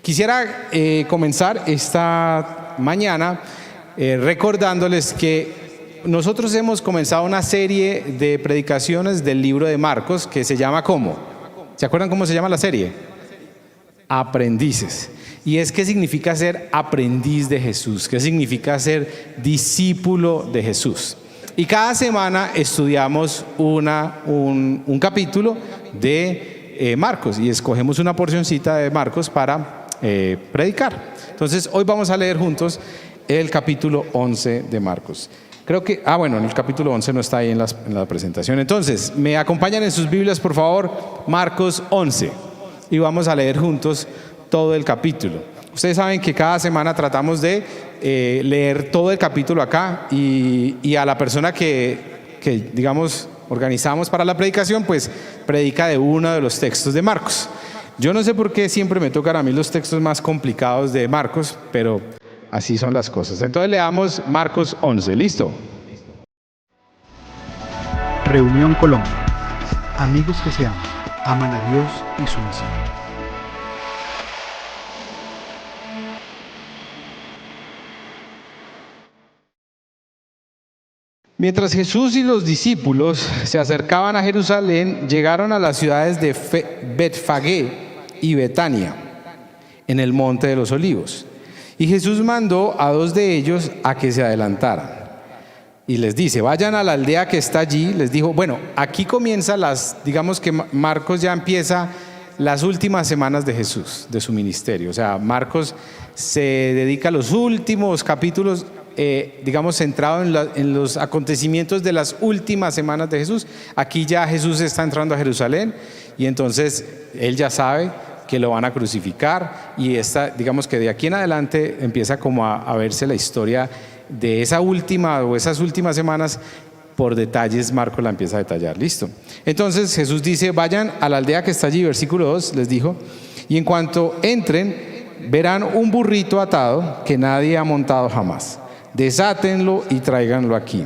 Quisiera comenzar esta mañana recordándoles que nosotros hemos comenzado una serie de predicaciones del libro de Marcos que se llama ¿cómo? ¿Se acuerdan cómo se llama la serie? Aprendices. Y es qué significa ser aprendiz de Jesús, qué significa ser discípulo de Jesús. Y cada semana estudiamos un capítulo de Marcos y escogemos una porcioncita de Marcos para predicar. Entonces hoy vamos a leer juntos el capítulo 11 de Marcos. Creo que, bueno, el capítulo 11 no está ahí en la presentación. Entonces, me acompañan en sus Biblias, por favor, Marcos 11. Y vamos a leer juntos todo el capítulo. Ustedes saben que cada semana tratamos de leer todo el capítulo acá y a la persona que digamos, organizamos para la predicación, pues predica de uno de los textos de Marcos. Yo no sé por qué siempre me tocan a mí los textos más complicados de Marcos, pero así son las cosas. Entonces leamos Marcos 11, ¿listo? Reunión Colombia. Amigos que se aman a Dios y su misión. Mientras Jesús y los discípulos se acercaban a Jerusalén, llegaron a las ciudades de Betfagé y Betania, en el monte de los Olivos. Y Jesús mandó a dos de ellos a que se adelantaran. Y les dice, vayan a la aldea que está allí. Les dijo, bueno, aquí comienza digamos que Marcos ya empieza las últimas semanas de Jesús, de su ministerio. O sea, Marcos se dedica a los últimos capítulos, digamos, centrado en los acontecimientos de las últimas semanas de Jesús. Aquí ya Jesús está entrando a Jerusalén y entonces él ya sabe que lo van a crucificar y digamos que de aquí en adelante empieza como a verse la historia de esa última o esas últimas semanas. Por detalles Marcos la empieza a detallar, listo. Entonces Jesús dice, vayan a la aldea que está allí, versículo 2 les dijo, y en cuanto entren verán un burrito atado que nadie ha montado jamás. Desátenlo y tráiganlo aquí.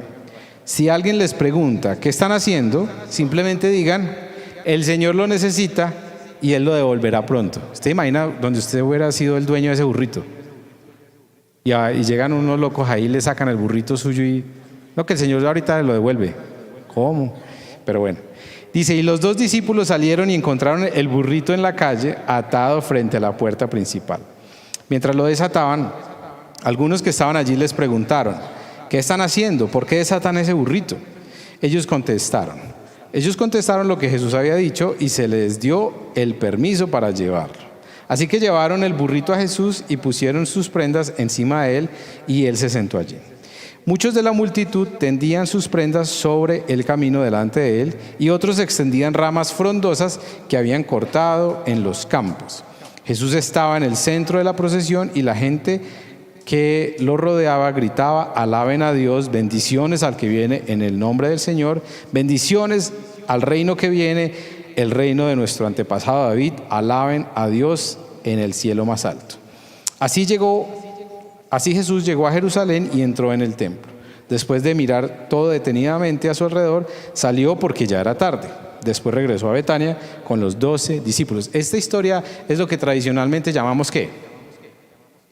Si alguien les pregunta ¿qué están haciendo? Simplemente digan, el Señor lo necesita y Él lo devolverá pronto. ¿Usted imagina donde usted hubiera sido el dueño de ese burrito? Y llegan unos locos ahí, le sacan el burrito suyo y no, que el Señor ahorita lo devuelve. ¿Cómo? Pero bueno. Dice, y los dos discípulos salieron y encontraron el burrito en la calle, atado frente a la puerta principal. Mientras lo desataban, algunos que estaban allí les preguntaron, ¿qué están haciendo? ¿Por qué desatan ese burrito? Ellos contestaron lo que Jesús había dicho y se les dio el permiso para llevarlo. Así que llevaron el burrito a Jesús y pusieron sus prendas encima de él y él se sentó allí. Muchos de la multitud tendían sus prendas sobre el camino delante de él y otros extendían ramas frondosas que habían cortado en los campos. Jesús estaba en el centro de la procesión y la gente que lo rodeaba gritaba, alaben a Dios, bendiciones al que viene en el nombre del Señor, bendiciones al reino que viene, el reino de nuestro antepasado David, alaben a Dios en el cielo más alto. Así Jesús llegó a Jerusalén y entró en el templo. Después de mirar todo detenidamente a su alrededor, salió porque ya era tarde. Después regresó a Betania con los 12 discípulos. Esta historia es lo que tradicionalmente llamamos ¿qué?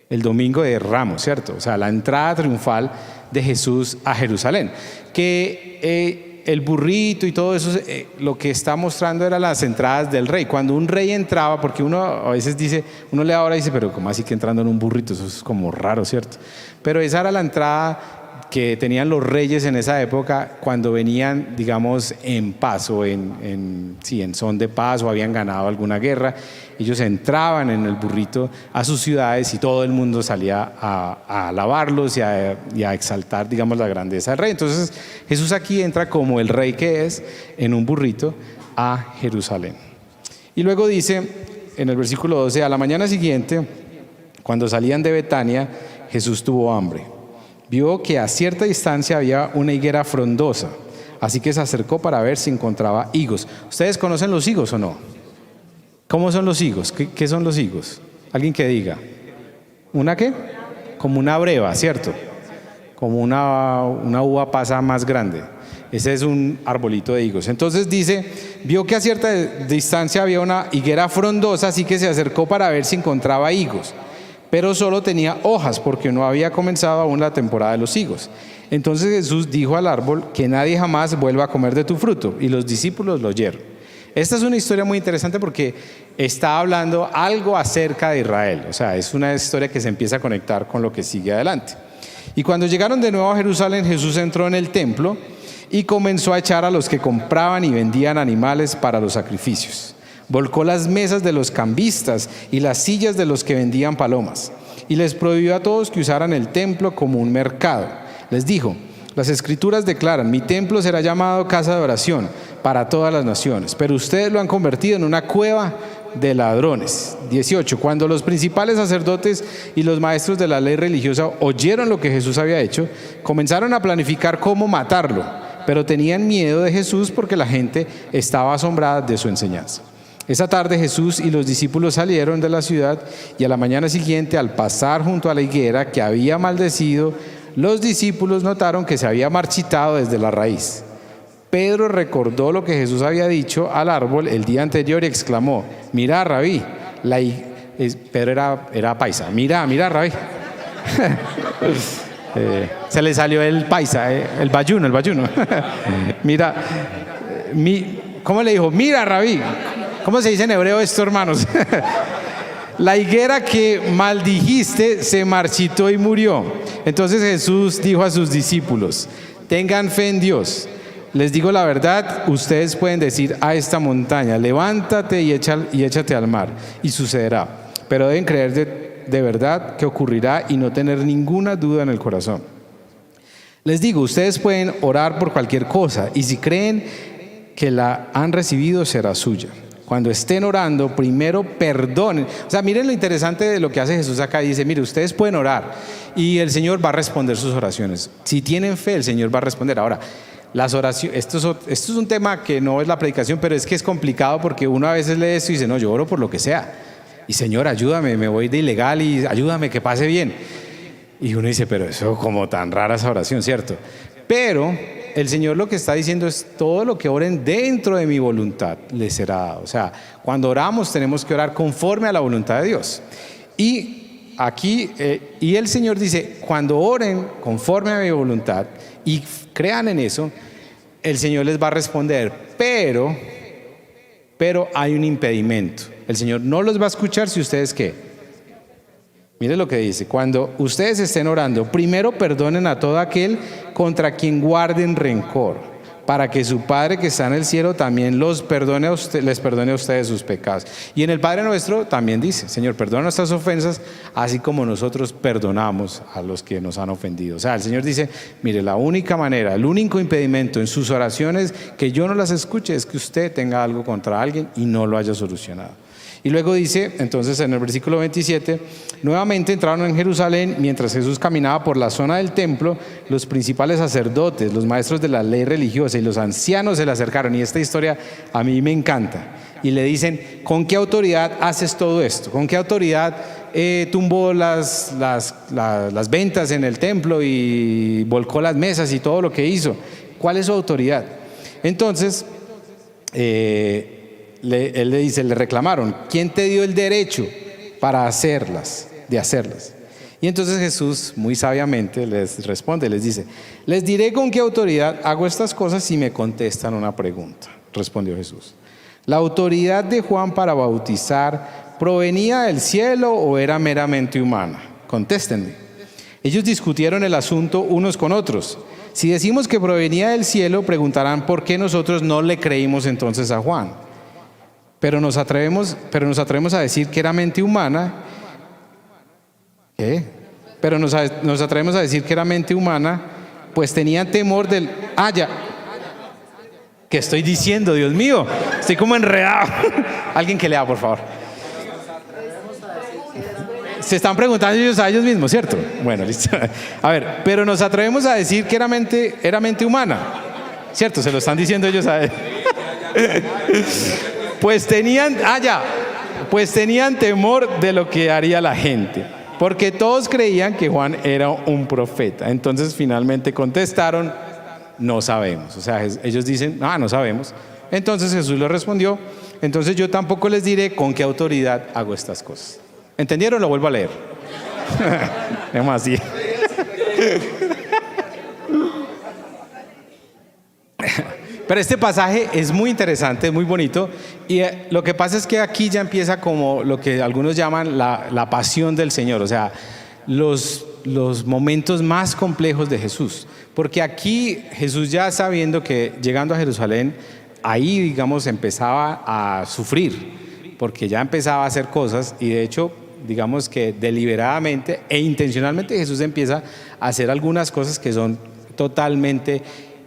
El Domingo de Ramos, ¿cierto? O sea, la entrada triunfal de Jesús a Jerusalén. Que el burrito y todo eso, lo que está mostrando eran las entradas del rey. Cuando un rey entraba, porque uno a veces dice, uno lee ahora y dice, pero ¿cómo así que entrando en un burrito? Eso es como raro, ¿cierto? Pero esa era la entrada que tenían los reyes en esa época cuando venían, digamos, en paz o en son de paz o habían ganado alguna guerra. Ellos entraban en el burrito a sus ciudades y todo el mundo salía a alabarlos y a exaltar, digamos, la grandeza del rey. Entonces Jesús aquí entra como el rey que es en un burrito a Jerusalén. Y luego dice en el versículo 12, a la mañana siguiente, cuando salían de Betania, Jesús tuvo hambre. Vio que a cierta distancia había una higuera frondosa, así que se acercó para ver si encontraba higos. ¿Ustedes conocen los higos o no? ¿Cómo son los higos? ¿Qué son los higos? ¿Alguien que diga? ¿Una qué? Como una breva, ¿cierto? Como una uva pasa más grande. Ese es un arbolito de higos. Entonces dice, vio que a cierta distancia había una higuera frondosa, así que se acercó para ver si encontraba higos, pero solo tenía hojas porque no había comenzado aún la temporada de los higos. Entonces Jesús dijo al árbol, que nadie jamás vuelva a comer de tu fruto, y los discípulos lo oyeron. Esta es una historia muy interesante porque está hablando algo acerca de Israel, o sea, es una historia que se empieza a conectar con lo que sigue adelante. Y cuando llegaron de nuevo a Jerusalén, Jesús entró en el templo y comenzó a echar a los que compraban y vendían animales para los sacrificios. Volcó las mesas de los cambistas y las sillas de los que vendían palomas, y les prohibió a todos que usaran el templo como un mercado. Les dijo, las Escrituras declaran, mi templo será llamado casa de oración para todas las naciones, pero ustedes lo han convertido en una cueva de ladrones. 18. Cuando los principales sacerdotes y los maestros de la ley religiosa oyeron lo que Jesús había hecho, comenzaron a planificar cómo matarlo, pero tenían miedo de Jesús porque la gente estaba asombrada de su enseñanza. Esa tarde Jesús y los discípulos salieron de la ciudad, y a la mañana siguiente, al pasar junto a la higuera que había maldecido, los discípulos notaron que se había marchitado desde la raíz. Pedro recordó lo que Jesús había dicho al árbol el día anterior y exclamó, mira, Rabí, Pedro era paisa, mira, Rabí. Se le salió el paisa, el bayuno. Mira, ¿cómo le dijo? Mira, Rabí. ¿Cómo se dice en hebreo esto, hermanos? La higuera que maldijiste se marchitó y murió. Entonces Jesús dijo a sus discípulos, tengan fe en Dios. Les digo la verdad, ustedes pueden decir a esta montaña, levántate y échate al mar, y sucederá. Pero deben creer de verdad que ocurrirá y no tener ninguna duda en el corazón. Les digo, ustedes pueden orar por cualquier cosa, y si creen que la han recibido, será suya. Cuando estén orando, primero perdonen. O sea, miren lo interesante de lo que hace Jesús acá. Dice, mire, ustedes pueden orar y el Señor va a responder sus oraciones. Si tienen fe, el Señor va a responder. Ahora, las oraciones, esto es un tema que no es la predicación, pero es que es complicado porque uno a veces lee esto y dice, no, yo oro por lo que sea. Y Señor, ayúdame, me voy de ilegal y ayúdame que pase bien. Y uno dice, pero eso como tan rara esa oración, ¿cierto? Pero el Señor lo que está diciendo es todo lo que oren dentro de mi voluntad les será dado. O sea, cuando oramos tenemos que orar conforme a la voluntad de Dios. Y aquí, y el Señor dice, cuando oren conforme a mi voluntad y crean en eso, el Señor les va a responder, pero hay un impedimento. El Señor no los va a escuchar si ustedes ¿qué? Mire lo que dice, cuando ustedes estén orando, primero perdonen a todo aquel contra quien guarden rencor, para que su Padre que está en el cielo también les perdone a ustedes sus pecados. Y en el Padre Nuestro también dice, Señor, perdona nuestras ofensas, así como nosotros perdonamos a los que nos han ofendido. O sea, el Señor dice, mire, la única manera, el único impedimento en sus oraciones que yo no las escuche es que usted tenga algo contra alguien y no lo haya solucionado. Y luego dice, entonces en el versículo 27, nuevamente entraron en Jerusalén. Mientras Jesús caminaba por la zona del templo, los principales sacerdotes, los maestros de la ley religiosa y los ancianos se le acercaron. Y esta historia a mí me encanta. Y le dicen, ¿con qué autoridad haces todo esto? ¿Con qué autoridad tumbó las ventas en el templo y volcó las mesas y todo lo que hizo? ¿Cuál es su autoridad? Entonces, él le dice, le reclamaron, ¿quién te dio el derecho para hacerlas? Y entonces Jesús muy sabiamente les responde, les dice, les diré con qué autoridad hago estas cosas si me contestan una pregunta. Respondió Jesús, ¿la autoridad de Juan para bautizar provenía del cielo o era meramente humana? Contéstenme. Ellos discutieron el asunto unos con otros. Si decimos que provenía del cielo, preguntarán por qué nosotros no le creímos entonces a Juan. Pero nos atrevemos a decir que era mente humana. ¿Qué? Pero nos atrevemos a decir que era mente humana, pues tenían temor del... ya. ¿Qué estoy diciendo, Dios mío? Estoy como enredado. Alguien que lea, por favor. Se están preguntando ellos a ellos mismos, ¿cierto? Bueno, listo. A ver, pero nos atrevemos a decir que era mente humana, ¿cierto? Se lo están diciendo ellos a él. Pues tenían temor de lo que haría la gente, porque todos creían que Juan era un profeta. Entonces finalmente contestaron, no sabemos. O sea, ellos dicen, no sabemos. Entonces Jesús les respondió, entonces yo tampoco les diré con qué autoridad hago estas cosas. ¿Entendieron? Lo vuelvo a leer. Es más así. Pero este pasaje es muy interesante, es muy bonito, y lo que pasa es que aquí ya empieza como lo que algunos llaman la pasión del Señor, o sea, los momentos más complejos de Jesús, porque aquí Jesús, ya sabiendo que llegando a Jerusalén, ahí digamos empezaba a sufrir, porque ya empezaba a hacer cosas, y de hecho digamos que deliberadamente e intencionalmente Jesús empieza a hacer algunas cosas que son totalmente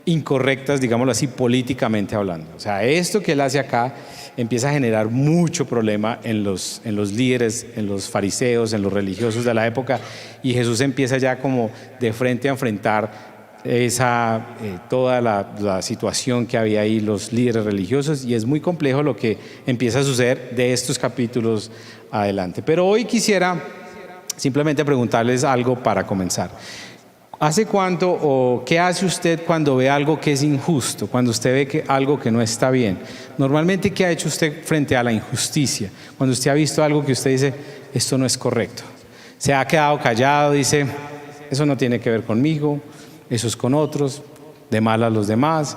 incorrectas, digámoslo así, políticamente hablando. O sea, esto que él hace acá empieza a generar mucho problema en los líderes, en los fariseos, en los religiosos de la época, y Jesús empieza ya como de frente a enfrentar toda la situación que había ahí, los líderes religiosos, y es muy complejo lo que empieza a suceder de estos capítulos adelante. Pero hoy quisiera simplemente preguntarles algo para comenzar. ¿Hace cuánto o qué hace usted cuando ve algo que es injusto, cuando usted ve algo que no está bien? Normalmente, ¿qué ha hecho usted frente a la injusticia? Cuando usted ha visto algo que usted dice, esto no es correcto. Se ha quedado callado, dice, eso no tiene que ver conmigo, eso es con otros, de mal a los demás.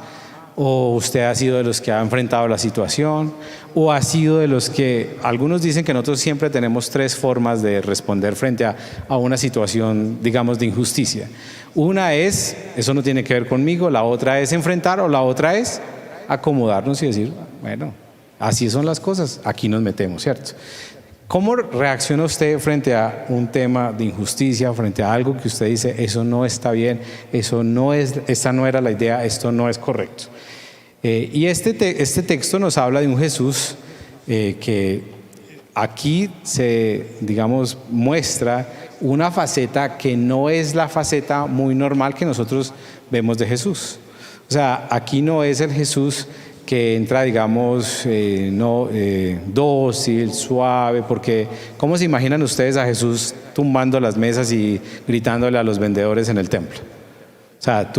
O usted ha sido de los que ha enfrentado la situación, o ha sido de los que, algunos dicen que nosotros siempre tenemos 3 formas de responder frente a una situación, digamos, de injusticia. Una es, eso no tiene que ver conmigo; la otra es enfrentar, o la otra es acomodarnos y decir, bueno, así son las cosas, aquí nos metemos, ¿cierto? ¿Cómo reacciona usted frente a un tema de injusticia, frente a algo que usted dice, eso no está bien, esta no era la idea, esto no es correcto? Y este texto nos habla de un Jesús que aquí digamos, muestra una faceta que no es la faceta muy normal que nosotros vemos de Jesús. O sea, aquí no es el Jesús que entra, digamos, dócil, suave, porque ¿cómo se imaginan ustedes a Jesús tumbando las mesas y gritándole a los vendedores en el templo? O sea,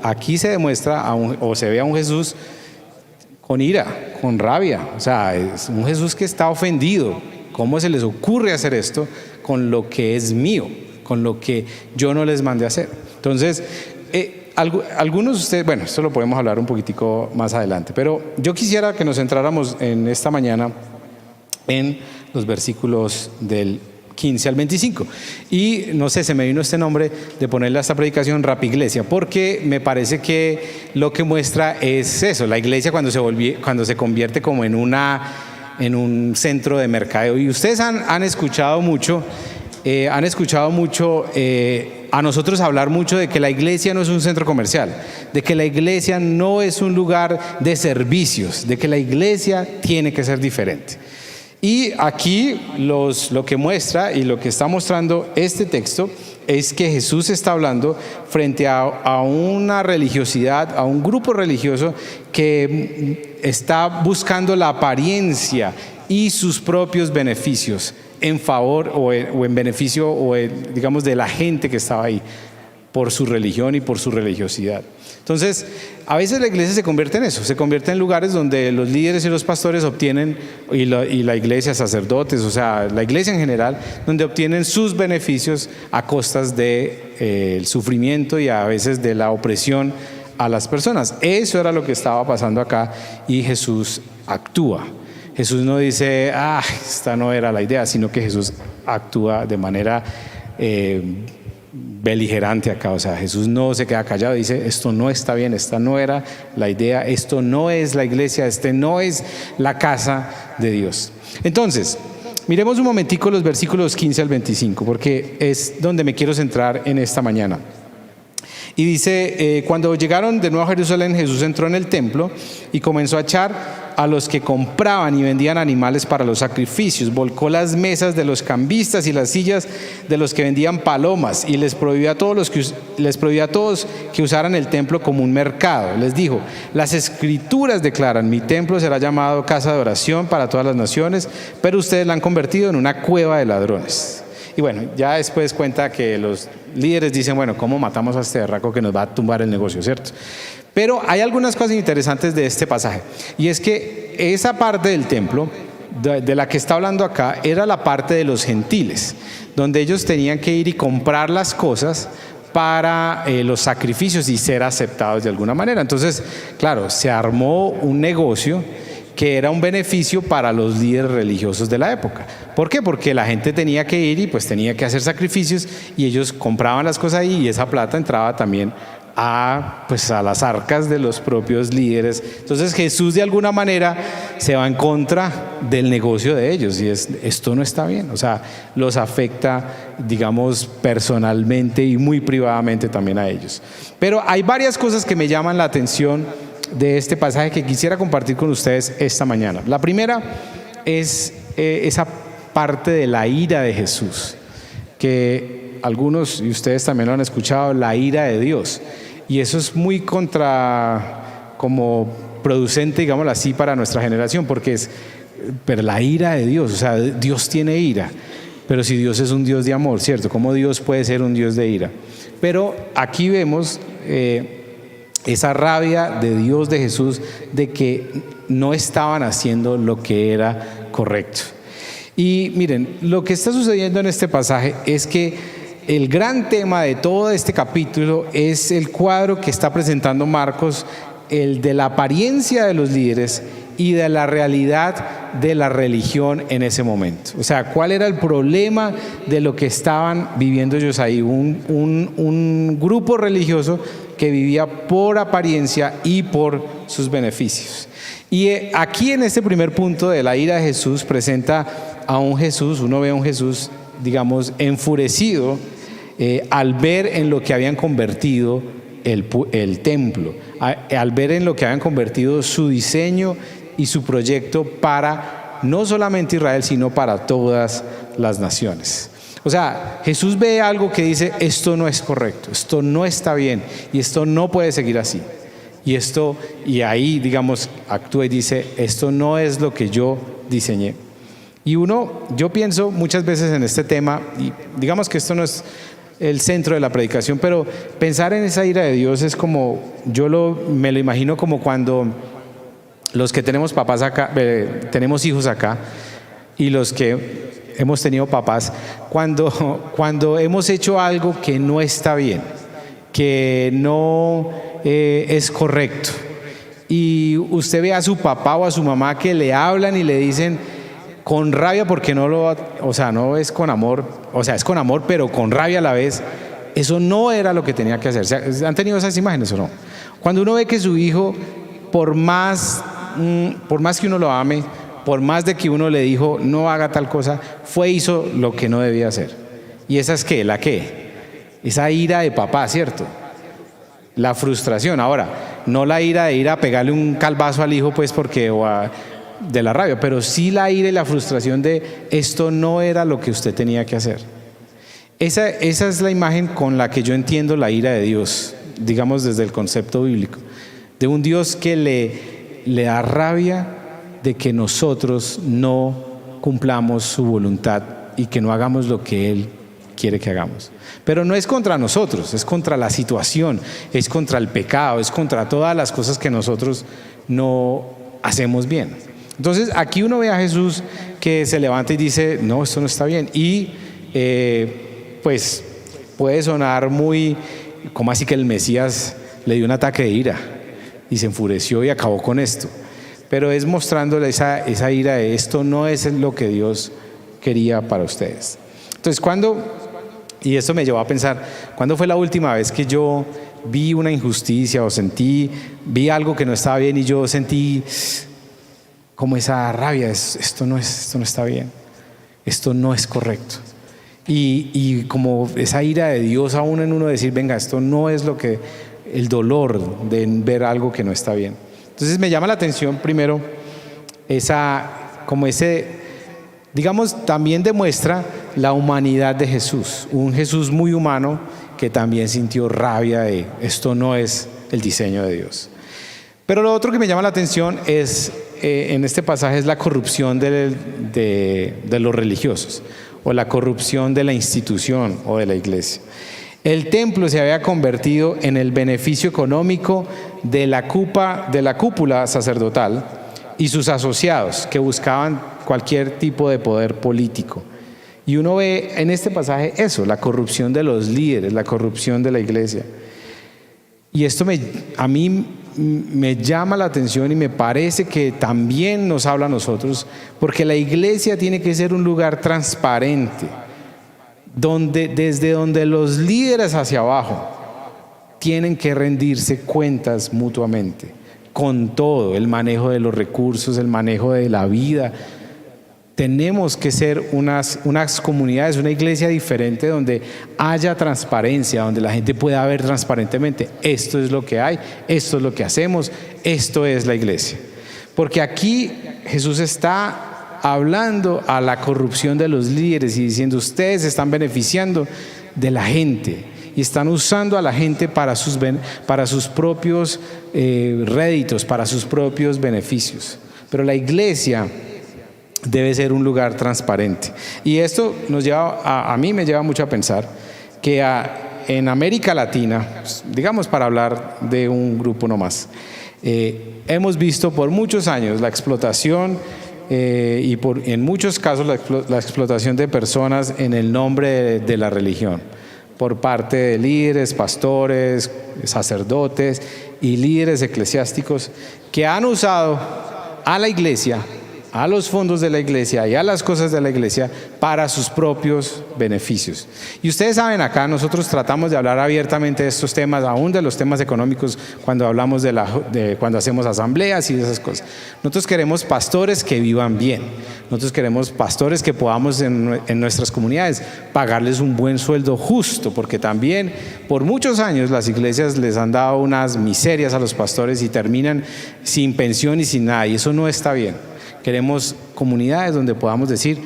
aquí se demuestra o se ve a un Jesús con ira, con rabia. O sea, es un Jesús que está ofendido. ¿Cómo se les ocurre hacer esto con lo que es mío, con lo que yo no les mandé a hacer? Entonces, algunos de ustedes, bueno, esto lo podemos hablar un poquitico más adelante, pero yo quisiera que nos centráramos en esta mañana en los versículos del 15 al 25. Y no sé, se me vino este nombre de ponerle a esta predicación Rapiglesia, porque me parece que lo que muestra es eso, la iglesia cuando se convierte como en un centro de mercadeo. Y ustedes han escuchado mucho a nosotros hablar mucho de que la iglesia no es un centro comercial, de que la iglesia no es un lugar de servicios, de que la iglesia tiene que ser diferente. Y aquí lo que muestra y lo que está mostrando este texto es que Jesús está hablando frente a una religiosidad, a un grupo religioso que está buscando la apariencia y sus propios beneficios en favor o en beneficio digamos, de la gente que estaba ahí por su religión y por su religiosidad. Entonces, a veces la iglesia se convierte en eso, se convierte en lugares donde los líderes y los pastores obtienen, y la iglesia, sacerdotes, o sea, la iglesia en general, donde obtienen sus beneficios a costas del sufrimiento y a veces de la opresión a las personas. Eso era lo que estaba pasando acá, y Jesús actúa. Jesús no dice, esta no era la idea, sino que Jesús actúa de manera beligerante acá. O sea, Jesús no se queda callado, dice, esto no está bien, esta no era la idea, esto no es la iglesia, no es la casa de Dios. Entonces, miremos un momentico los versículos 15 al 25, porque es donde me quiero centrar en esta mañana. Y dice, cuando llegaron de nuevo a Jerusalén, Jesús entró en el templo y comenzó a echar a los que compraban y vendían animales para los sacrificios. Volcó las mesas de los cambistas y las sillas de los que vendían palomas, y les prohibió a todos que usaran el templo como un mercado. Les dijo, las escrituras declaran, mi templo será llamado casa de oración para todas las naciones, pero ustedes la han convertido en una cueva de ladrones. Y bueno, ya después cuenta que los líderes dicen, bueno, ¿cómo matamos a este berraco que nos va a tumbar el negocio, cierto? Pero hay algunas cosas interesantes de este pasaje, y es que esa parte del templo de la que está hablando acá era la parte de los gentiles, donde ellos tenían que ir y comprar las cosas para los sacrificios y ser aceptados de alguna manera. Entonces, claro, se armó un negocio que era un beneficio para los líderes religiosos de la época. ¿Por qué? Porque la gente tenía que ir y pues tenía que hacer sacrificios, y ellos compraban las cosas ahí, y esa plata entraba también a las arcas de los propios líderes. Entonces Jesús de alguna manera se va en contra del negocio de ellos, y esto no está bien. O sea, los afecta, digamos, personalmente y muy privadamente también a ellos. Pero hay varias cosas que me llaman la atención de este pasaje que quisiera compartir con ustedes esta mañana. La primera es esa parte de la ira de Jesús, que algunos, y ustedes también lo han escuchado, la ira de Dios. Y eso es muy como producente, digámoslo así, para nuestra generación, porque pero la ira de Dios, o sea, Dios tiene ira, pero si Dios es un Dios de amor, ¿cierto? ¿Cómo Dios puede ser un Dios de ira? Pero aquí vemos esa rabia de Dios, de Jesús, de que no estaban haciendo lo que era correcto. Y miren, lo que está sucediendo en este pasaje es que el gran tema de todo este capítulo es el cuadro que está presentando Marcos, el de la apariencia de los líderes y de la realidad de la religión en ese momento. O sea, ¿cuál era el problema de lo que estaban viviendo ellos ahí? Un grupo religioso que vivía por apariencia y por sus beneficios. Y aquí en este primer punto de la ira de Jesús presenta a un Jesús, uno ve a un Jesús, digamos, enfurecido al ver en lo que habían convertido el templo, al ver en lo que habían convertido su diseño y su proyecto para no solamente Israel, sino para todas las naciones. O sea, Jesús ve algo que dice, esto no es correcto, esto no está bien, y esto no puede seguir así. Y ahí, digamos, actúa y dice, esto no es lo que yo diseñé. Y yo pienso muchas veces en este tema, y digamos que esto no es el centro de la predicación, pero pensar en esa ira de Dios es como, me lo imagino como cuando los que tenemos papás acá, tenemos hijos acá, y los que hemos tenido papás, cuando hemos hecho algo que no está bien, que no es correcto, y usted ve a su papá o a su mamá que le hablan y le dicen con rabia, porque no es con amor, o sea, es con amor, pero con rabia a la vez, eso no era lo que tenía que hacer. ¿Han tenido esas imágenes o no? Cuando uno ve que su hijo, por más que uno lo ame, por más de que uno le dijo no haga tal cosa, hizo lo que no debía hacer. ¿Y esa es qué? Esa ira de papá, ¿cierto? La frustración. Ahora, no la ira de ir a pegarle un calvazo al hijo, pues de la rabia, pero sí la ira y la frustración de esto no era lo que usted tenía que hacer. Esa es la imagen con la que yo entiendo la ira de Dios, digamos desde el concepto bíblico, de un Dios que le da rabia de que nosotros no cumplamos su voluntad y que no hagamos lo que Él quiere que hagamos. Pero no es contra nosotros, es contra la situación, es contra el pecado, es contra todas las cosas que nosotros no hacemos bien. Entonces aquí uno ve a Jesús que se levanta y dice, no, esto no está bien. Y pues puede sonar muy, como así que el Mesías le dio un ataque de ira y se enfureció y acabó con esto. Pero es mostrándole esa ira de esto no es lo que Dios quería para ustedes. Entonces y esto me llevó a pensar, ¿cuándo fue la última vez que yo vi una injusticia o vi algo que no estaba bien y yo sentí como esa rabia, esto no está bien, esto no es correcto? Y como esa ira de Dios aún en uno decir, venga, esto no es el dolor de ver algo que no está bien. Entonces me llama la atención primero digamos, también demuestra la humanidad de Jesús, un Jesús muy humano que también sintió rabia de esto no es el diseño de Dios. Pero lo otro que me llama la atención en este pasaje es la corrupción de los religiosos, o la corrupción de la institución o de la iglesia. El templo se había convertido en el beneficio económico de la cúpula sacerdotal y sus asociados que buscaban cualquier tipo de poder político. Y uno ve en este pasaje eso, la corrupción de los líderes, la corrupción de la iglesia. Y esto a mí me llama la atención y me parece que también nos habla a nosotros, porque la iglesia tiene que ser un lugar transparente, desde donde los líderes hacia abajo tienen que rendirse cuentas mutuamente, con todo, el manejo de los recursos, el manejo de la vida. Tenemos que ser unas comunidades, una iglesia diferente donde haya transparencia, donde la gente pueda ver transparentemente, esto es lo que hay, esto es lo que hacemos, esto es la iglesia. Porque aquí Jesús está hablando a la corrupción de los líderes y diciendo, ustedes están beneficiando de la gente y están usando a la gente para sus propios réditos, para sus propios beneficios. Pero la iglesia debe ser un lugar transparente. Y esto nos lleva, a mí me lleva mucho a pensar que en América Latina, digamos para hablar de un grupo nomás, hemos visto por muchos años la explotación y en muchos casos la explotación de personas en el nombre de la religión, por parte de líderes, pastores, sacerdotes y líderes eclesiásticos que han usado a la iglesia, a los fondos de la iglesia y a las cosas de la iglesia para sus propios beneficios. Y ustedes saben, acá nosotros tratamos de hablar abiertamente de estos temas, aún de los temas económicos, cuando hablamos cuando hacemos asambleas y de esas cosas. Nosotros queremos pastores que vivan bien. Nosotros queremos pastores que podamos en nuestras comunidades pagarles un buen sueldo justo, porque también por muchos años las iglesias les han dado unas miserias a los pastores y terminan sin pensión y sin nada, y eso no está bien. Queremos comunidades donde podamos decir,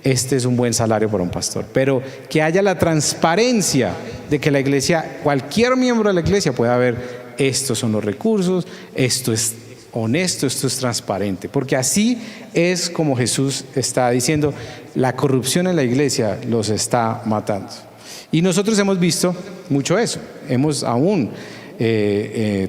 este es un buen salario para un pastor, pero que haya la transparencia de que la iglesia, cualquier miembro de la iglesia pueda ver, estos son los recursos, esto es honesto, esto es transparente, porque así es como Jesús está diciendo, la corrupción en la iglesia los está matando. Y nosotros hemos visto mucho eso, hemos aún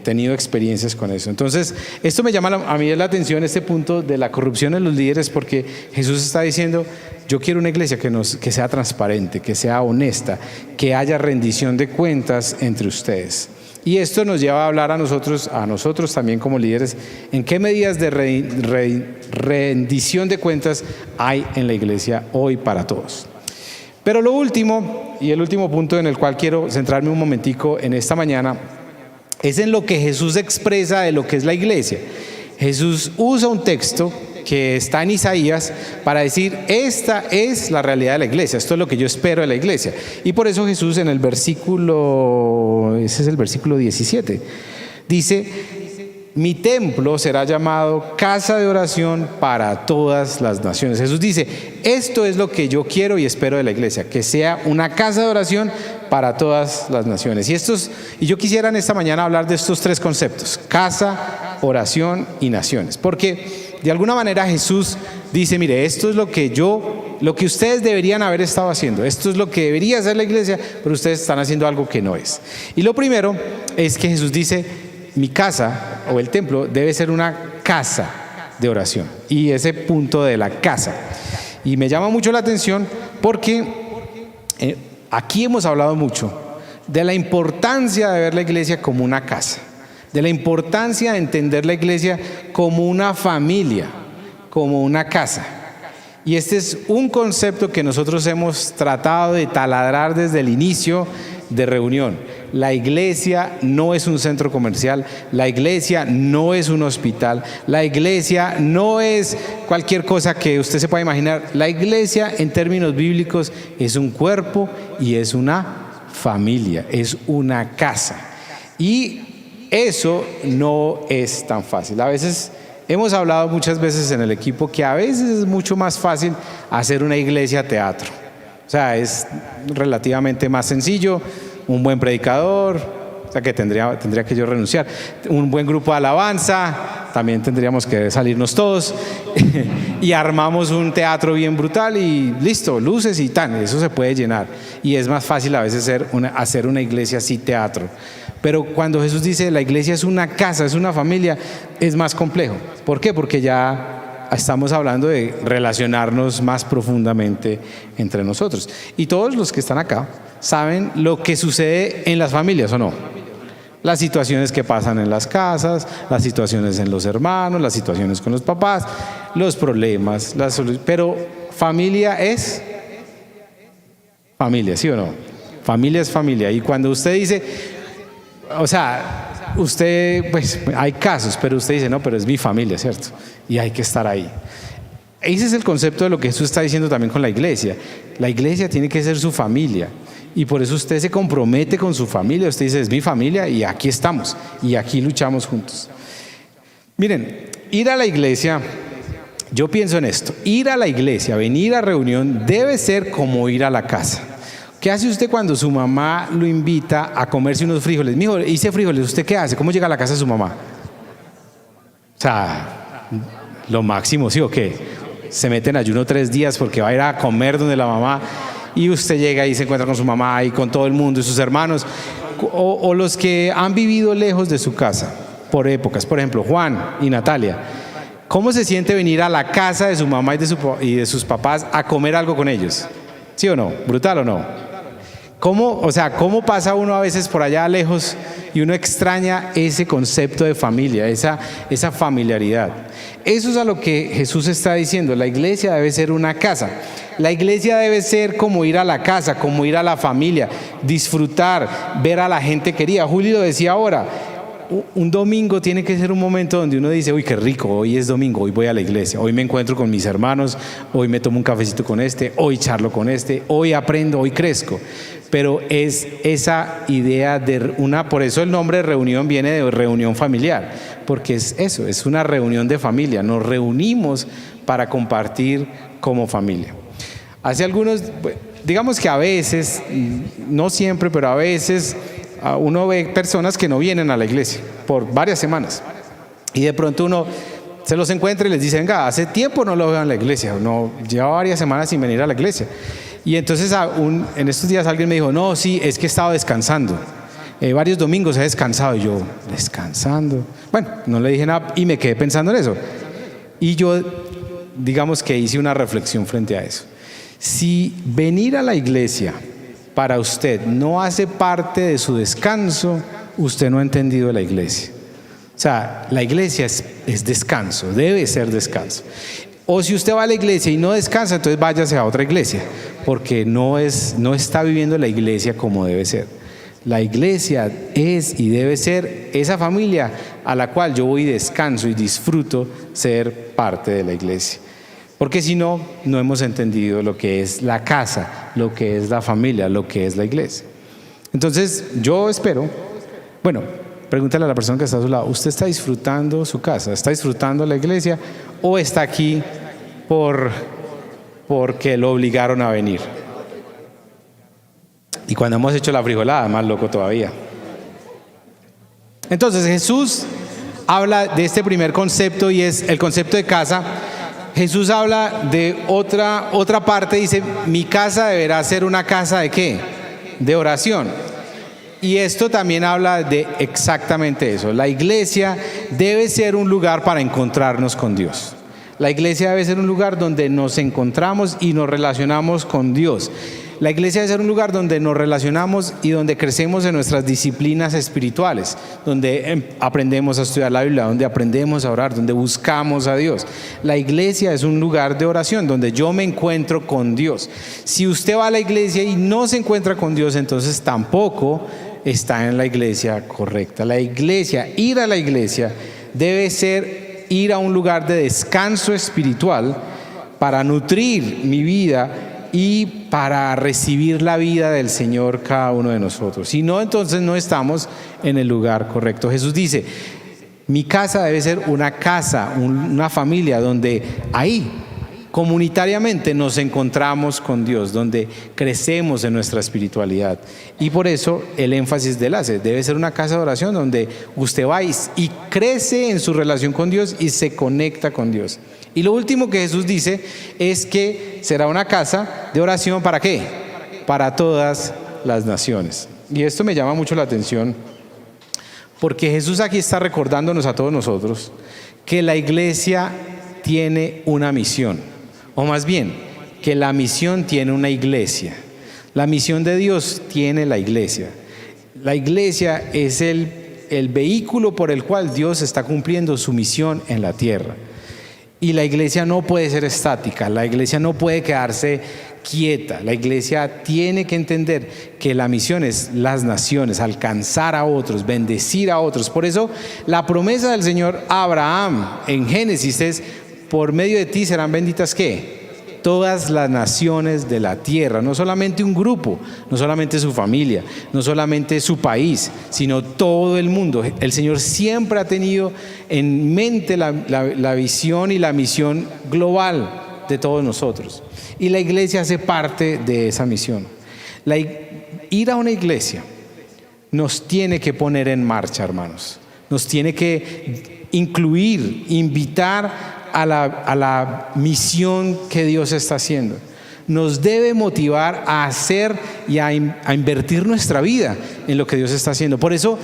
tenido experiencias con eso. Entonces, esto me llama a mí la atención, este punto de la corrupción en los líderes, porque Jesús está diciendo, yo quiero una iglesia que sea transparente, que sea honesta, que haya rendición de cuentas entre ustedes. Y esto nos lleva a hablar a nosotros también como líderes, en qué medidas de rendición de cuentas hay en la iglesia hoy para todos. Pero lo último, y el último punto en el cual quiero centrarme un momentico en esta mañana, es en lo que Jesús expresa de lo que es la iglesia. Jesús usa un texto que está en Isaías para decir, esta es la realidad de la iglesia, esto es lo que yo espero de la iglesia. Y por eso Jesús en el versículo, ese es el versículo 17, dice, mi templo será llamado casa de oración para todas las naciones. Jesús dice, esto es lo que yo quiero y espero de la iglesia, que sea una casa de oración para todas las naciones. Y yo quisiera en esta mañana hablar de estos tres conceptos: casa, oración y naciones. Porque de alguna manera Jesús dice, mire, esto es lo que ustedes deberían haber estado haciendo. Esto es lo que debería hacer la iglesia, pero ustedes están haciendo algo que no es. Y lo primero es que Jesús dice, mi casa o el templo debe ser una casa de oración. Y ese punto de la casa. Y me llama mucho la atención porque aquí hemos hablado mucho de la importancia de ver la iglesia como una casa, de la importancia de entender la iglesia como una familia, como una casa. Y este es un concepto que nosotros hemos tratado de taladrar desde el inicio de Reunión. La iglesia no es un centro comercial, la iglesia no es un hospital, la iglesia no es cualquier cosa que usted se pueda imaginar. La iglesia en términos bíblicos es un cuerpo y es una familia, es una casa. Y eso no es tan fácil. A veces hemos hablado muchas veces en el equipo que a veces es mucho más fácil hacer una iglesia teatro. O sea, es relativamente más sencillo, un buen predicador, o sea que tendría que yo renunciar, un buen grupo de alabanza, también tendríamos que salirnos todos y armamos un teatro bien brutal y listo, luces y tan, eso se puede llenar. Y es más fácil a veces hacer una iglesia así, teatro. Pero cuando Jesús dice la iglesia es una casa, es una familia, es más complejo. ¿Por qué? Porque ya estamos hablando de relacionarnos más profundamente entre nosotros. Y todos los que están acá saben lo que sucede en las familias, ¿o no? Las situaciones que pasan en las casas, las situaciones en los hermanos, las situaciones con los papás, los problemas, pero familia es familia, ¿sí o no? Familia es familia. Y cuando usted dice, o sea, usted, pues hay casos, pero usted dice, no, pero es mi familia, ¿cierto? Y hay que estar ahí. Ese es el concepto de lo que Jesús está diciendo también con la iglesia. La iglesia tiene que ser su familia. Y por eso usted se compromete con su familia. Usted dice, es mi familia y aquí estamos. Y aquí luchamos juntos. Miren, ir a la iglesia, yo pienso en esto. Ir a la iglesia, venir a reunión, debe ser como ir a la casa. ¿Qué hace usted cuando su mamá lo invita a comerse unos frijoles? Mijo, hice frijoles, ¿usted qué hace? ¿Cómo llega a la casa de su mamá? O sea, lo máximo, ¿sí o qué? Se mete en ayuno 3 días porque va a ir a comer donde la mamá, y usted llega y se encuentra con su mamá y con todo el mundo y sus hermanos, o los que han vivido lejos de su casa por épocas, por ejemplo, Juan y Natalia. ¿Cómo se siente venir a la casa de su mamá y de sus papás a comer algo con ellos? ¿Sí o no? ¿Brutal o no? ¿Cómo pasa uno a veces por allá lejos y uno extraña ese concepto de familia, esa familiaridad? Eso es a lo que Jesús está diciendo. La iglesia debe ser una casa. La iglesia debe ser como ir a la casa, como ir a la familia, disfrutar, ver a la gente querida. Julio lo decía ahora, un domingo tiene que ser un momento donde uno dice, uy, qué rico, hoy es domingo, hoy voy a la iglesia, hoy me encuentro con mis hermanos, hoy me tomo un cafecito con este, hoy charlo con este, hoy aprendo, hoy crezco. Pero es esa idea por eso el nombre de reunión viene de reunión familiar, porque es eso, es una reunión de familia, nos reunimos para compartir como familia. Hace digamos que a veces, no siempre, pero a veces uno ve personas que no vienen a la iglesia por varias semanas y de pronto uno se los encuentra y les dice, venga, hace tiempo no lo veo en la iglesia, no, lleva varias semanas sin venir a la iglesia. Y entonces en estos días alguien me dijo, no, sí, es que he estado descansando, varios domingos he descansado. Y yo, ¿descansando? Bueno, no le dije nada y me quedé pensando en eso. Y yo, digamos que hice una reflexión frente a eso. Si venir a la iglesia para usted no hace parte de su descanso, usted no ha entendido la iglesia. O sea, la iglesia es descanso, debe ser descanso. O si usted va a la iglesia y no descansa, entonces váyase a otra iglesia, porque no está viviendo la iglesia como debe ser. La iglesia es y debe ser esa familia a la cual yo voy y descanso y disfruto ser parte de la iglesia. Porque si no, no hemos entendido lo que es la casa, lo que es la familia, lo que es la iglesia. Entonces, yo espero, pregúntale a la persona que está a su lado, ¿usted está disfrutando su casa? ¿Está disfrutando la iglesia? ¿O está aquí porque lo obligaron a venir? Y cuando hemos hecho la frijolada, más loco todavía. Entonces, Jesús habla de este primer concepto y es el concepto de casa. Jesús habla de otra parte, dice, mi casa deberá ser una casa ¿de qué? De oración. Y esto también habla de exactamente eso. La iglesia debe ser un lugar para encontrarnos con Dios. La iglesia debe ser un lugar donde nos encontramos y nos relacionamos con Dios. La iglesia debe ser un lugar donde nos relacionamos y donde crecemos en nuestras disciplinas espirituales, donde aprendemos a estudiar la Biblia, donde aprendemos a orar, donde buscamos a Dios. La iglesia es un lugar de oración donde yo me encuentro con Dios. Si usted va a la iglesia y no se encuentra con Dios, entonces tampoco está en la iglesia correcta. La iglesia, ir a la iglesia debe ser ir a un lugar de descanso espiritual para nutrir mi vida y para recibir la vida del Señor cada uno de nosotros. Si no, entonces no estamos en el lugar correcto. Jesús dice, mi casa debe ser una casa, una familia donde ahí comunitariamente nos encontramos con Dios, donde crecemos en nuestra espiritualidad. Y por eso el énfasis del ACE debe ser una casa de oración donde usted va y crece en su relación con Dios y se conecta con Dios. Y lo último que Jesús dice es que será una casa de oración, ¿para qué? Para todas las naciones. Y esto me llama mucho la atención, porque Jesús aquí está recordándonos a todos nosotros que la iglesia tiene una misión, o más bien, que la misión tiene una iglesia. La misión de Dios tiene la iglesia. La iglesia es el vehículo por el cual Dios está cumpliendo su misión en la tierra. Y la iglesia no puede ser estática, la iglesia no puede quedarse quieta. La iglesia tiene que entender que la misión es las naciones, alcanzar a otros, bendecir a otros. Por eso la promesa del Señor a Abraham en Génesis es: por medio de ti serán benditas, ¿qué? Todas las naciones de la tierra, no solamente un grupo, no solamente su familia, no solamente su país, sino todo el mundo. El Señor siempre ha tenido en mente la visión y la misión global de todos nosotros. Y la iglesia hace parte de esa misión. Ir a una iglesia nos tiene que poner en marcha, hermanos. Nos tiene que incluir, invitar a la misión que Dios está haciendo. Nos debe motivar a hacer y a invertir nuestra vida en lo que Dios está haciendo. Por eso,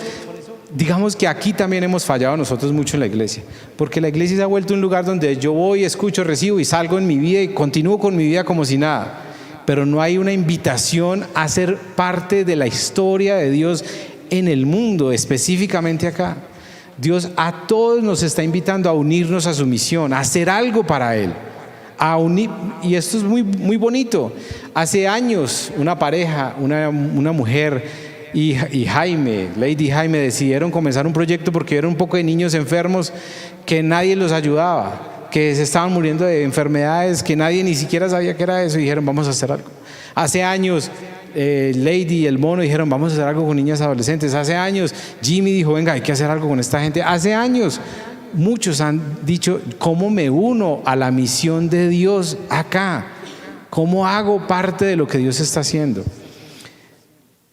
digamos que aquí también hemos fallado nosotros mucho en la iglesia, porque la iglesia se ha vuelto un lugar donde yo voy, escucho, recibo y salgo en mi vida y continúo con mi vida como si nada. Pero no hay una invitación a ser parte de la historia de Dios en el mundo, específicamente acá. Dios a todos nos está invitando a unirnos a su misión, a hacer algo para Él, a unir. Y esto es muy, muy bonito. Hace años una pareja, una mujer y Jaime, Lady Jaime, decidieron comenzar un proyecto porque eran un poco de niños enfermos que nadie los ayudaba, que se estaban muriendo de enfermedades que nadie ni siquiera sabía que era eso, y dijeron: vamos a hacer algo. Hace años Lady y el mono dijeron: vamos a hacer algo con niñas adolescentes. Hace años Jimmy dijo: venga, hay que hacer algo con esta gente. Hace años muchos han dicho: ¿cómo me uno a la misión de Dios acá? ¿Cómo hago parte de lo que Dios está haciendo?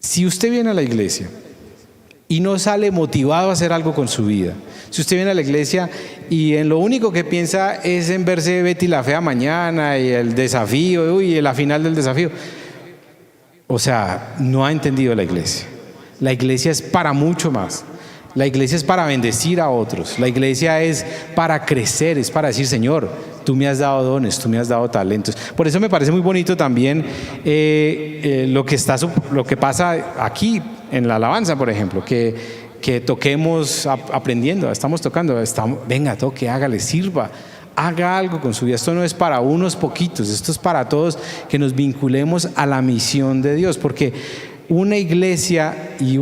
Si usted viene a la iglesia y no sale motivado a hacer algo con su vida, si usted viene a la iglesia y en lo único que piensa es en verse Betty la Fea mañana y el desafío, y la final del desafío, o sea, no ha entendido la iglesia. La iglesia es para mucho más. La iglesia es para bendecir a otros. La iglesia es para crecer, es para decir: Señor, tú me has dado dones, tú me has dado talentos. Por eso me parece muy bonito también lo que pasa aquí en la alabanza, por ejemplo, que toquemos aprendiendo, estamos tocando, venga, toque, hágale, sirva, haga algo con su vida. Esto no es para unos poquitos, esto es para todos, que nos vinculemos a la misión de Dios, porque una iglesia y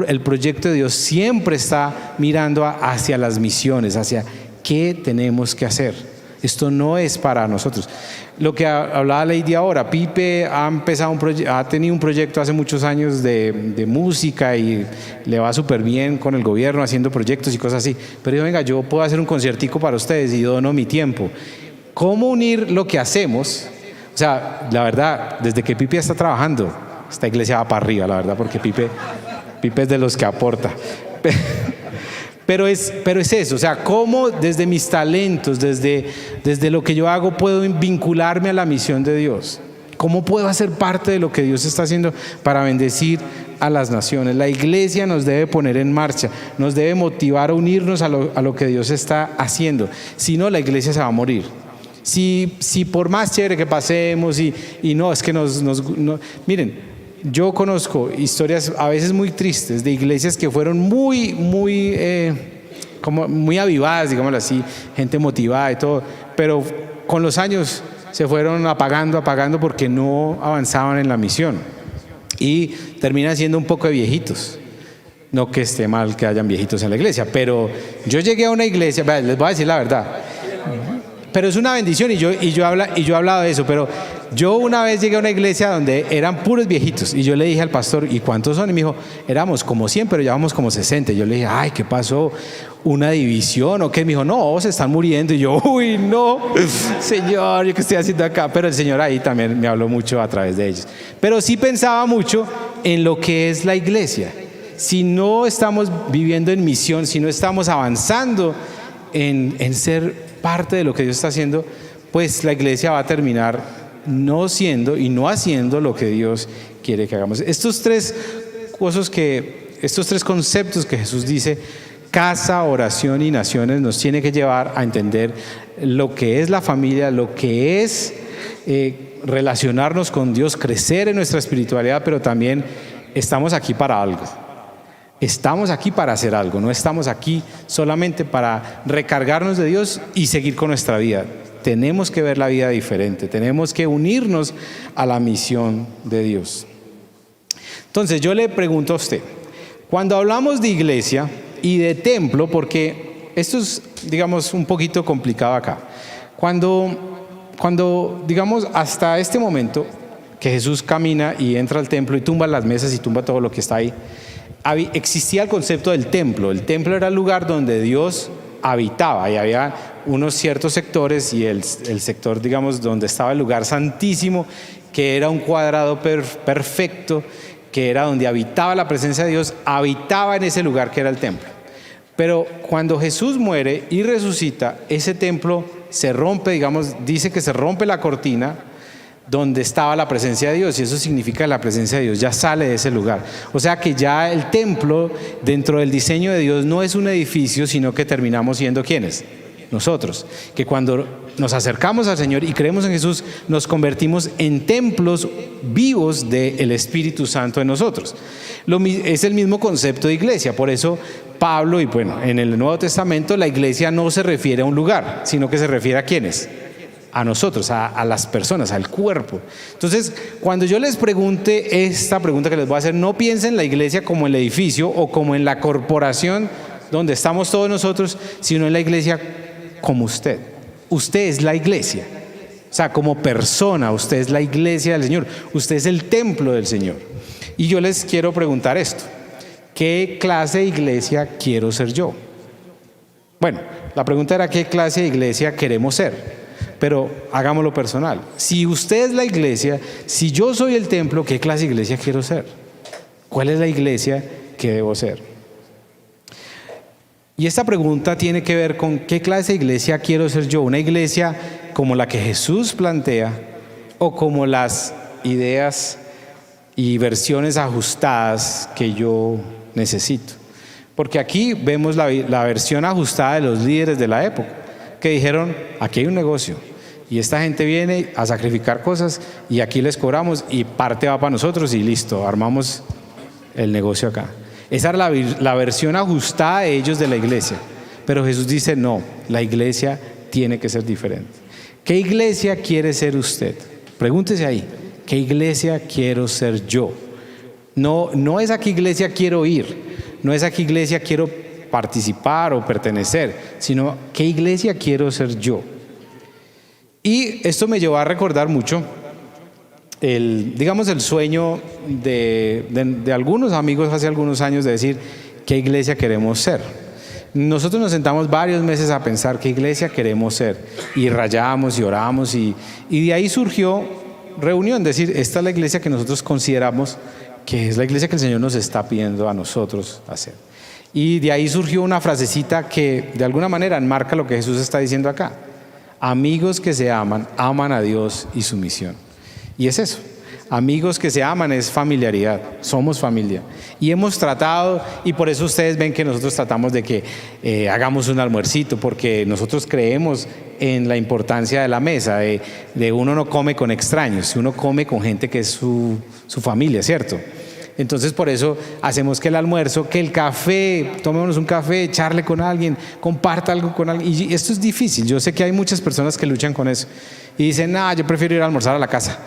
el proyecto de Dios siempre está mirando hacia las misiones, hacia qué tenemos que hacer. Esto no es para nosotros. Lo que hablaba Lady ahora, Pipe ha tenido un proyecto hace muchos años de música y le va súper bien con el gobierno haciendo proyectos y cosas así. Pero digo: venga, yo puedo hacer un conciertico para ustedes y dono mi tiempo. ¿Cómo unir lo que hacemos? O sea, la verdad, desde que Pipe está trabajando, esta iglesia va para arriba, la verdad, porque Pipe es de los que aporta. Pero es eso, o sea, cómo desde mis talentos, desde lo que yo hago, puedo vincularme a la misión de Dios. ¿Cómo puedo hacer parte de lo que Dios está haciendo para bendecir a las naciones? La iglesia nos debe poner en marcha, nos debe motivar a unirnos a lo que Dios está haciendo. Si no, la iglesia se va a morir. Si por más chévere que pasemos y no, es que miren, yo conozco historias a veces muy tristes de iglesias que fueron muy avivadas, digámoslo así, gente motivada y todo, pero con los años se fueron apagando porque no avanzaban en la misión y terminan siendo un poco de viejitos. No que esté mal que hayan viejitos en la iglesia, pero yo llegué a una iglesia, les voy a decir la verdad, pero es una bendición y yo he hablado de eso, pero Yo una vez llegué a una iglesia donde eran puros viejitos y yo le dije al pastor, ¿y cuántos son? Y me dijo, éramos como 100, pero ya vamos como 60. Y yo le dije, ay, ¿qué pasó? ¿Una división o qué? Me dijo, no, se están muriendo. Y yo, uy, no, Señor, ¿yo qué estoy haciendo acá? Pero el Señor ahí también me habló mucho a través de ellos. Pero sí pensaba mucho en lo que es la iglesia. Si no estamos viviendo en misión, si no estamos avanzando en ser parte de lo que Dios está haciendo, pues la iglesia va a terminar no siendo y no haciendo lo que Dios quiere que hagamos. Estos tres conceptos que Jesús dice, casa, oración y naciones, nos tiene que llevar a entender lo que es la familia, lo que es relacionarnos con Dios, crecer en nuestra espiritualidad, pero también estamos aquí para algo. Estamos aquí para hacer algo, no estamos aquí solamente para recargarnos de Dios y seguir con nuestra vida. Tenemos que ver la vida diferente, tenemos que unirnos a la misión de Dios. Entonces yo le pregunto a usted, cuando hablamos de iglesia y de templo, porque esto es, digamos, un poquito complicado acá. Cuando digamos, hasta este momento que Jesús camina y entra al templo y tumba las mesas y tumba todo lo que está ahí, existía el concepto del templo. El templo era el lugar donde Dios habitaba y había unos ciertos sectores y el sector, digamos, donde estaba el lugar santísimo, que era un cuadrado perfecto, que era donde habitaba la presencia de Dios, habitaba en ese lugar que era el templo. Pero cuando Jesús muere y resucita, ese templo se rompe, digamos, dice que se rompe la cortina donde estaba la presencia de Dios, y eso significa que la presencia de Dios ya sale de ese lugar. O sea que ya el templo, dentro del diseño de Dios, no es un edificio, sino que terminamos siendo ¿quiénes? Nosotros, que cuando nos acercamos al Señor y creemos en Jesús, nos convertimos en templos vivos del Espíritu Santo en nosotros. Es el mismo concepto de iglesia. Por eso Pablo, y bueno, en el Nuevo Testamento la iglesia no se refiere a un lugar, sino que se refiere a ¿quiénes? A nosotros, a las personas, al cuerpo. Entonces, cuando yo les pregunte esta pregunta que les voy a hacer, no piensen en la iglesia como el edificio o como en la corporación donde estamos todos nosotros, sino en la iglesia como usted. Usted es la iglesia. O sea, como persona, usted es la iglesia del Señor. Usted es el templo del Señor. Y yo les quiero preguntar esto: ¿qué clase de iglesia quiero ser yo? Bueno, la pregunta era ¿qué clase de iglesia queremos ser? Pero hagámoslo personal. Si usted es la iglesia, si yo soy el templo, ¿qué clase de iglesia quiero ser? ¿Cuál es la iglesia que debo ser? Y esta pregunta tiene que ver con ¿qué clase de iglesia quiero ser yo? ¿Una iglesia como la que Jesús plantea o como las ideas y versiones ajustadas que yo necesito? Porque aquí vemos la versión ajustada de los líderes de la época, que dijeron, aquí hay un negocio y esta gente viene a sacrificar cosas y aquí les cobramos y parte va para nosotros y listo, armamos el negocio acá. Esa era la versión ajustada de ellos de la iglesia. Pero Jesús dice, no, la iglesia tiene que ser diferente. ¿Qué iglesia quiere ser usted? Pregúntese ahí, ¿qué iglesia quiero ser yo? No es a qué iglesia quiero ir, no es a qué iglesia quiero participar o pertenecer, sino qué iglesia quiero ser yo. Y esto me llevó a recordar mucho el sueño de algunos amigos hace algunos años, de decir qué iglesia queremos ser. Nosotros nos sentamos varios meses a pensar qué iglesia queremos ser y rayamos y oramos y de ahí surgió reunión, decir esta es la iglesia que nosotros consideramos que es la iglesia que el Señor nos está pidiendo a nosotros hacer. Y de ahí surgió una frasecita que de alguna manera enmarca lo que Jesús está diciendo acá: amigos que se aman, aman a Dios y su misión. Y es eso, amigos que se aman es familiaridad, somos familia. Y hemos tratado, y por eso ustedes ven que nosotros tratamos de que hagamos un almuercito, porque nosotros creemos en la importancia de la mesa, de uno no come con extraños, uno come con gente que es su familia, ¿cierto? Entonces por eso hacemos que el almuerzo, que el café, tomémonos un café, charle con alguien, comparta algo con alguien. Y esto es difícil, yo sé que hay muchas personas que luchan con eso y dicen, yo prefiero ir a almorzar a la casa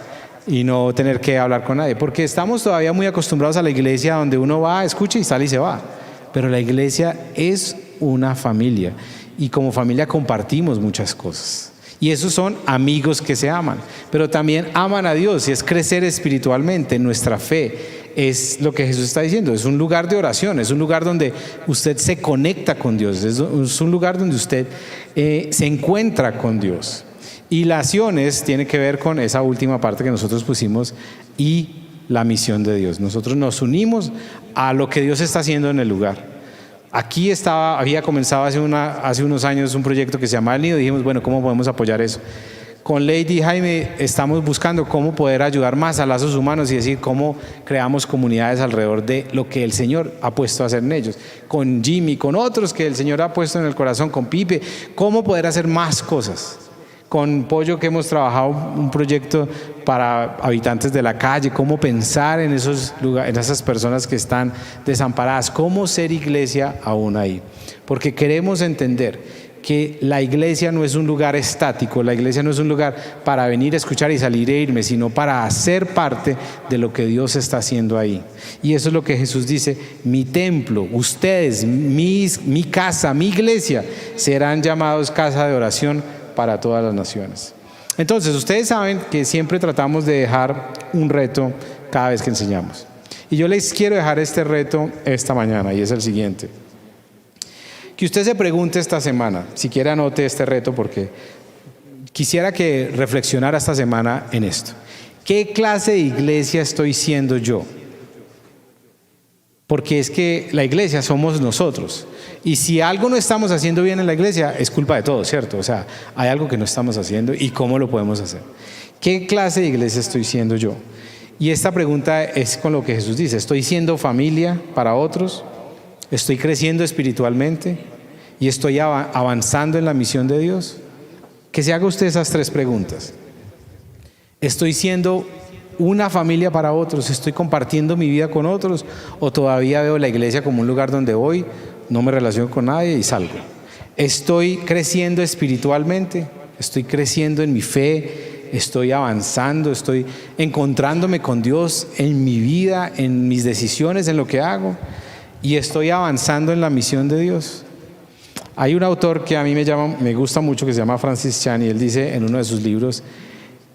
y no tener que hablar con nadie, porque estamos todavía muy acostumbrados a la iglesia donde uno va, escucha y sale y se va. Pero la iglesia es una familia y como familia compartimos muchas cosas. Y esos son amigos que se aman, pero también aman a Dios y es crecer espiritualmente. Nuestra fe es lo que Jesús está diciendo, es un lugar de oración, es un lugar donde usted se conecta con Dios, es un lugar donde usted se encuentra con Dios. Y las acciones tiene que ver con esa última parte que nosotros pusimos y la misión de Dios. Nosotros nos unimos a lo que Dios está haciendo en el lugar. Aquí había comenzado hace unos años un proyecto que se llamaba El Nido. Dijimos, bueno, ¿cómo podemos apoyar eso? Con Lady y Jaime estamos buscando cómo poder ayudar más a lazos humanos y decir cómo creamos comunidades alrededor de lo que el Señor ha puesto a hacer en ellos. Con Jimmy, con otros que el Señor ha puesto en el corazón, con Pipe, cómo poder hacer más cosas. Con Pollo, que hemos trabajado un proyecto para habitantes de la calle, cómo pensar en esos lugares, en esas personas que están desamparadas, cómo ser iglesia aún ahí. Porque queremos entender que la iglesia no es un lugar estático, la iglesia no es un lugar para venir a escuchar y salir e irme, sino para hacer parte de lo que Dios está haciendo ahí. Y eso es lo que Jesús dice: mi templo, ustedes, mi casa, mi iglesia, serán llamados casa de oración para todas las naciones. Entonces, ustedes saben que siempre tratamos de dejar un reto cada vez que enseñamos. Y yo les quiero dejar este reto esta mañana, y es el siguiente. Que usted se pregunte esta semana, si quiere anote este reto, porque quisiera que reflexionara esta semana en esto. ¿Qué clase de iglesia estoy siendo yo? Porque es que la iglesia somos nosotros. Y si algo no estamos haciendo bien en la iglesia, es culpa de todos, ¿cierto? O sea, hay algo que no estamos haciendo y cómo lo podemos hacer. ¿Qué clase de iglesia estoy siendo yo? Y esta pregunta es con lo que Jesús dice: ¿estoy siendo familia para otros? ¿Estoy creciendo espiritualmente? ¿Y estoy avanzando en la misión de Dios? Que se haga usted esas tres preguntas. ¿Estoy siendo una familia para otros? ¿Estoy compartiendo mi vida con otros? ¿O todavía veo la iglesia como un lugar donde voy, no me relaciono con nadie y salgo? ¿Estoy creciendo espiritualmente? ¿Estoy creciendo en mi fe? ¿Estoy avanzando? ¿Estoy encontrándome con Dios en mi vida, en mis decisiones, en lo que hago? ¿Y estoy avanzando en la misión de Dios? Hay un autor que a mí me gusta mucho, que se llama Francis Chan, y él dice en uno de sus libros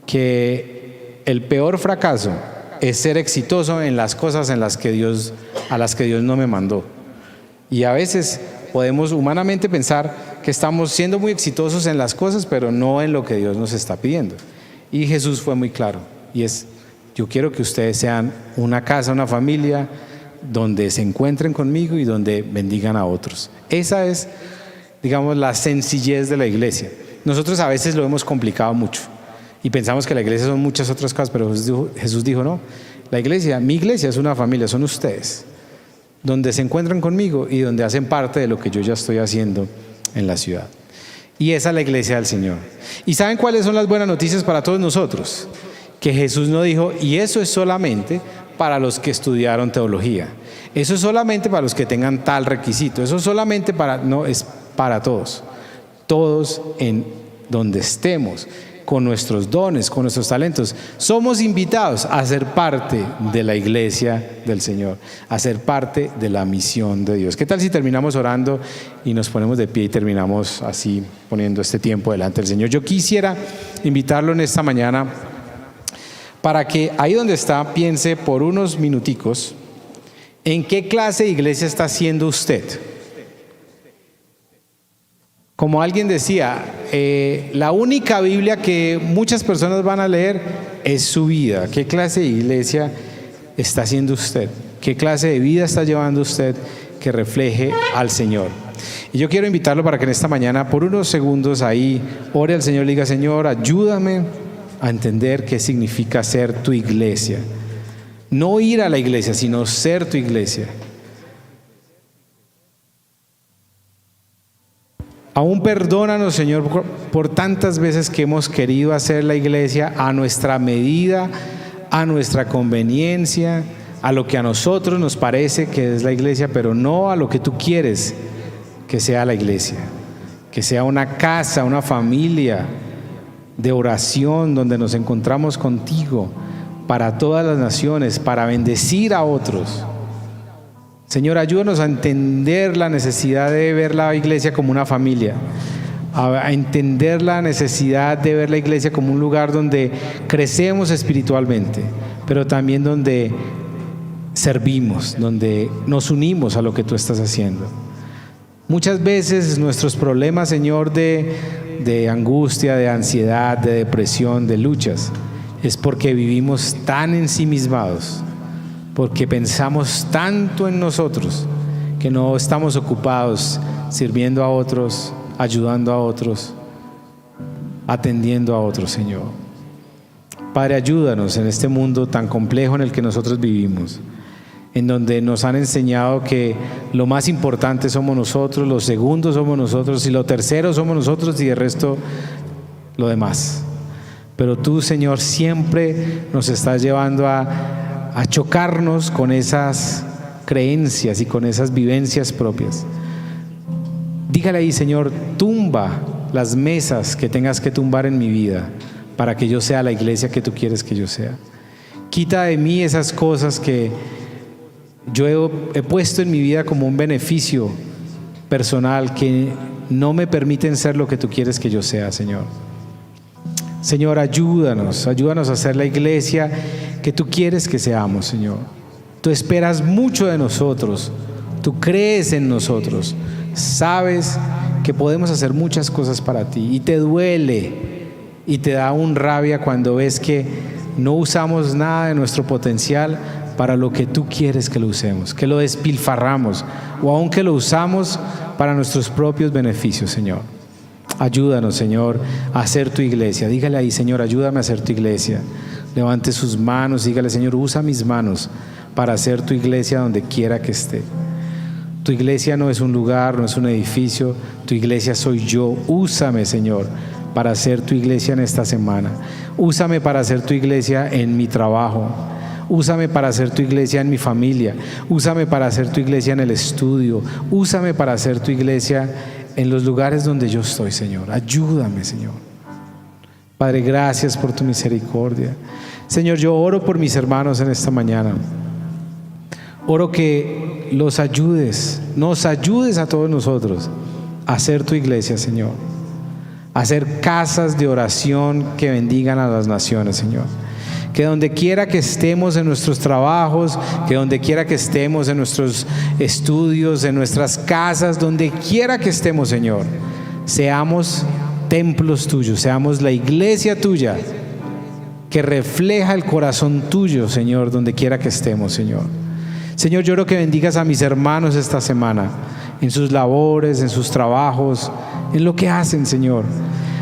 que el peor fracaso es ser exitoso en las cosas a las que Dios no me mandó. Y a veces podemos humanamente pensar que estamos siendo muy exitosos en las cosas, pero no en lo que Dios nos está pidiendo. Y Jesús fue muy claro, y es: yo quiero que ustedes sean una casa, una familia, donde se encuentren conmigo y donde bendigan a otros. Esa es, digamos, la sencillez de la iglesia. Nosotros a veces lo hemos complicado mucho y pensamos que la iglesia son muchas otras cosas, pero Jesús dijo no, la iglesia, mi iglesia es una familia, son ustedes, donde se encuentran conmigo y donde hacen parte de lo que yo ya estoy haciendo en la ciudad. Y esa es la iglesia del Señor. ¿Y saben cuáles son las buenas noticias para todos nosotros? Que Jesús no dijo: y eso es solamente para los que estudiaron teología, eso es solamente para los que tengan tal requisito, eso es solamente para... No, es para todos. Todos en donde estemos, con nuestros dones, con nuestros talentos, somos invitados a ser parte de la iglesia del Señor, a ser parte de la misión de Dios. ¿Qué tal si terminamos orando y nos ponemos de pie y terminamos así, poniendo este tiempo delante del Señor? Yo quisiera invitarlo en esta mañana para que ahí donde está piense por unos minuticos en qué clase de iglesia está siendo usted. Como alguien decía, la única Biblia que muchas personas van a leer es su vida. ¿Qué clase de iglesia está haciendo usted? ¿Qué clase de vida está llevando usted que refleje al Señor? Y yo quiero invitarlo para que en esta mañana, por unos segundos ahí, ore al Señor y diga: Señor, ayúdame a entender qué significa ser tu iglesia. No ir a la iglesia, sino ser tu iglesia. Aún perdónanos, Señor, por tantas veces que hemos querido hacer la iglesia a nuestra medida, a nuestra conveniencia, a lo que a nosotros nos parece que es la iglesia, pero no a lo que tú quieres que sea la iglesia. Que sea una casa, una familia de oración donde nos encontramos contigo para todas las naciones, para bendecir a otros. Señor, ayúdanos a entender la necesidad de ver la iglesia como una familia. a entender la necesidad de ver la iglesia como un lugar donde crecemos espiritualmente, pero también donde servimos, donde nos unimos a lo que tú estás haciendo. Muchas veces nuestros problemas, Señor, de angustia, de ansiedad, de depresión, de luchas, es porque vivimos tan ensimismados, porque pensamos tanto en nosotros, que no estamos ocupados sirviendo a otros, ayudando a otros, atendiendo a otros, Señor. Padre, ayúdanos en este mundo tan complejo en el que nosotros vivimos, en donde nos han enseñado que lo más importante somos nosotros, lo segundo somos nosotros y lo tercero somos nosotros y el resto lo demás. Pero tú, Señor, siempre nos estás llevando a chocarnos con esas creencias y con esas vivencias propias. Dígale ahí, Señor, tumba las mesas que tengas que tumbar en mi vida para que yo sea la iglesia que tú quieres que yo sea. Quita de mí esas cosas que yo he puesto en mi vida como un beneficio personal que no me permiten ser lo que tú quieres que yo sea, Señor. Señor, ayúdanos a ser la iglesia que tú quieres que seamos, Señor. Tú esperas mucho de nosotros, tú crees en nosotros, sabes que podemos hacer muchas cosas para ti y te duele y te da un rabia cuando ves que no usamos nada de nuestro potencial para lo que tú quieres que lo usemos, que lo despilfarramos o aun que lo usamos para nuestros propios beneficios, Señor. Ayúdanos, Señor, a hacer tu iglesia. Dígale ahí, Señor, ayúdame a hacer tu iglesia. Levante sus manos, dígale, Señor, usa mis manos para hacer tu iglesia donde quiera que esté. Tu iglesia no es un lugar, no es un edificio, tu iglesia soy yo. Úsame, Señor, para hacer tu iglesia en esta semana. Úsame para hacer tu iglesia en mi trabajo. Úsame para hacer tu iglesia en mi familia. Úsame para hacer tu iglesia en el estudio. Úsame para hacer tu iglesia en los lugares donde yo estoy, Señor. Ayúdame, Señor. Padre, gracias por tu misericordia. Señor, yo oro por mis hermanos en esta mañana. Oro que los ayudes, nos ayudes a todos nosotros a hacer tu iglesia, Señor. A hacer casas de oración que bendigan a las naciones, Señor. Que donde quiera que estemos en nuestros trabajos, que donde quiera que estemos en nuestros estudios, en nuestras casas, donde quiera que estemos, Señor, seamos templos tuyos, seamos la iglesia tuya que refleja el corazón tuyo, Señor, donde quiera que estemos, Señor. Señor, yo oro que bendigas a mis hermanos esta semana, en sus labores, en sus trabajos, en lo que hacen, Señor.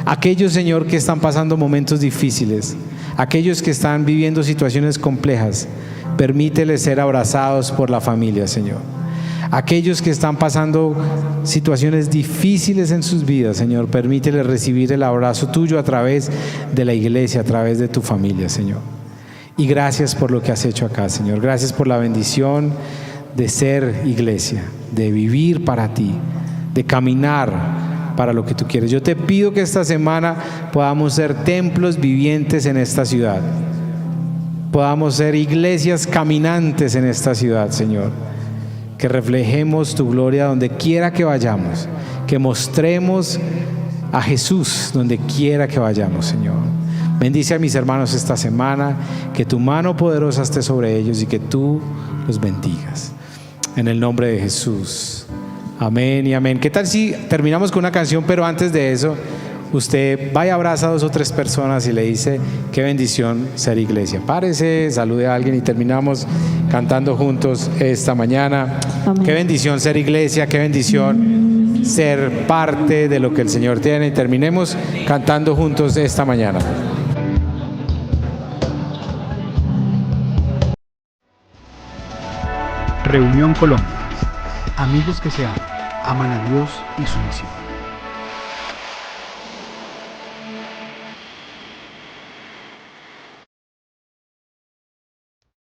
Aquellos, Señor, que están pasando momentos difíciles, aquellos que están viviendo situaciones complejas, permíteles ser abrazados por la familia, Señor. Aquellos que están pasando situaciones difíciles en sus vidas, Señor, permíteles recibir el abrazo tuyo a través de la iglesia, a través de tu familia, Señor. Y gracias por lo que has hecho acá, Señor. Gracias por la bendición de ser iglesia, de vivir para ti, de caminar para lo que tú quieres. Yo te pido que esta semana podamos ser templos vivientes en esta ciudad. Podamos ser iglesias caminantes en esta ciudad, Señor. Que reflejemos tu gloria donde quiera que vayamos. Que mostremos a Jesús donde quiera que vayamos, Señor. Bendice a mis hermanos esta semana, que tu mano poderosa esté sobre ellos y que tú los bendigas. En el nombre de Jesús. Amén y amén. ¿Qué tal si terminamos con una canción, pero antes de eso, usted vaya, abraza a 2 o 3 personas y le dice, qué bendición ser iglesia? Párese, salude a alguien y terminamos cantando juntos esta mañana. Amén. Qué bendición ser iglesia, qué bendición ser parte de lo que el Señor tiene. Y terminemos cantando juntos esta mañana. Reunión Colombia. Amigos que se aman a Dios y su misión.